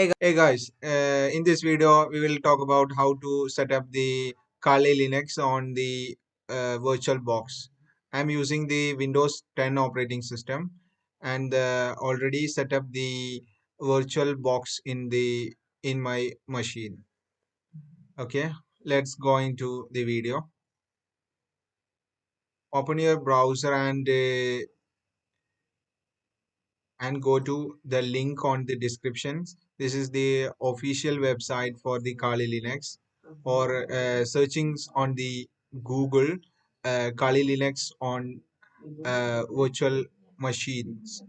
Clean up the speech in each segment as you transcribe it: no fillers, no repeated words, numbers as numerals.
Hey guys, in this video we will talk about how to set up the Kali Linux on the VirtualBox. I'm using the Windows 10 operating system and already set up the VirtualBox in my machine. Okay, let's go into the video. Open your browser and go to the link on the descriptions. This is the official website for the Kali Linux, or searching on the Google Kali Linux on virtual machines.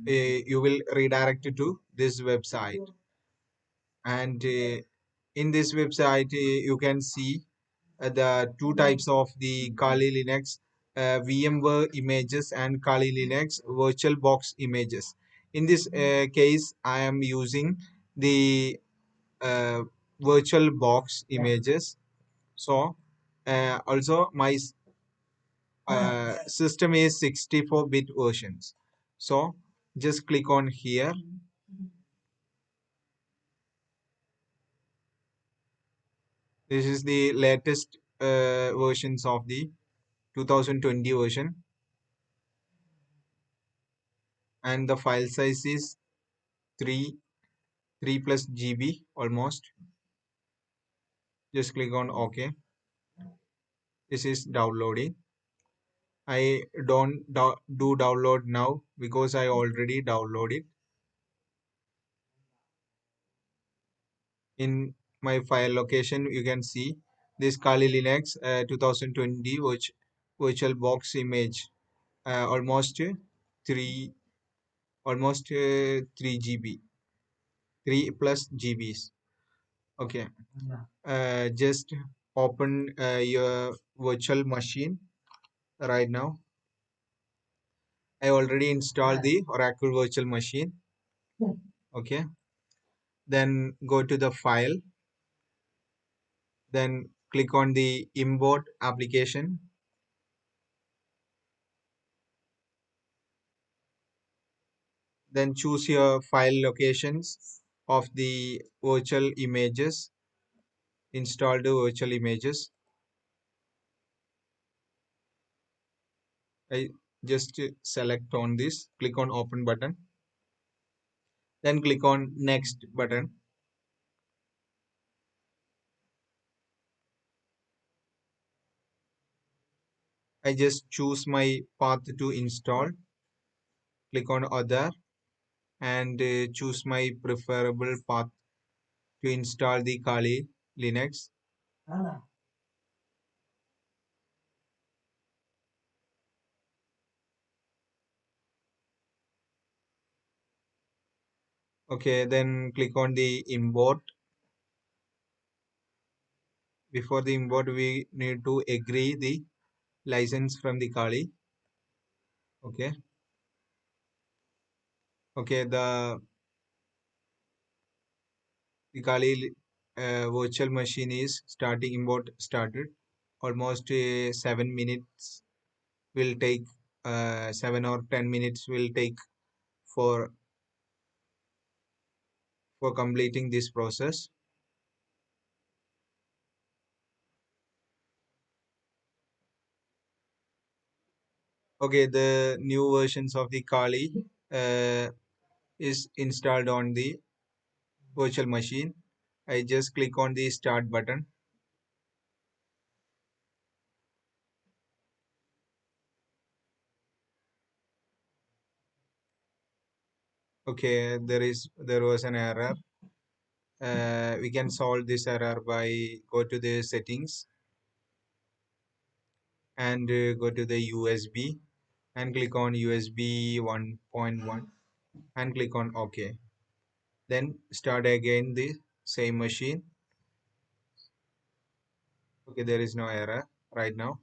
You will redirect to this website, and in this website you can see the two types of the Kali Linux VMware images and Kali Linux VirtualBox images. In this case, I am using the uh, VirtualBox images. So, also my system is 64-bit versions. So, just click on here. This is the latest versions of the 2020 version, and the file size is 3 3 plus GB almost. Just click on OK. This is downloading. I don't do download now because I already downloaded. In my file location, you can see this Kali Linux 2020 VirtualBox image, almost 3 3 GB, 3 plus GBs. Okay. Just open your virtual machine right now. I already installed the Oracle virtual machine. Okay. Then go to the file. Then click on the import application. Then choose your file locations of the virtual images, installed virtual images. I just select on this, click on open button. Then click on next button. I just choose my path to install. Click on other and choose my preferable path to install the Kali Linux. Okay, then click on the import. Before the import, we need to agree the license from the Kali. Okay. Okay, the Kali virtual machine is starting. Import started. Almost 7 minutes will take. 7 or 10 minutes will take for completing this process. Okay, the new versions of the Kali uh, is installed on the virtual machine. I just click on the start button. Okay, there was an error. We can solve this error by go to the settings and go to the USB and click on USB 1.1 and click on OK. Then start again the same machine. Okay, there is no error right now.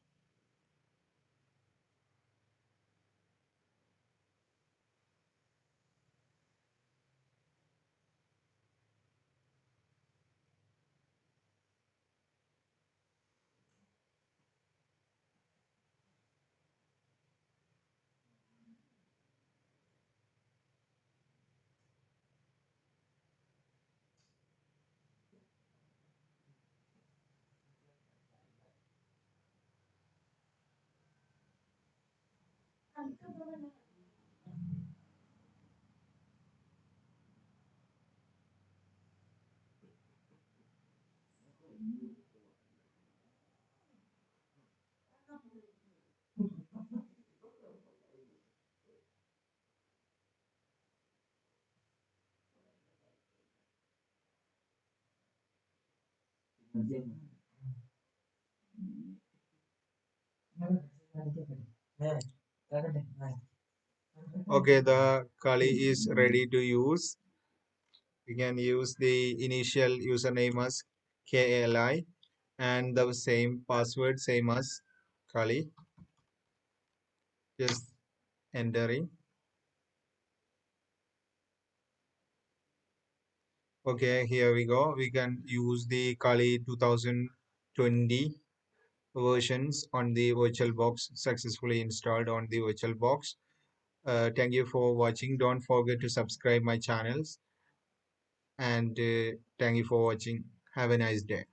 Okay, the Kali is ready to use. We can use the initial username as KLI and the same password, same as Kali. Just entering. Okay, here we go. We can use the Kali 2020 versions on the VirtualBox, successfully installed on the VirtualBox. Thank you for watching. Don't forget to subscribe my channels, and thank you for watching. Have a nice day.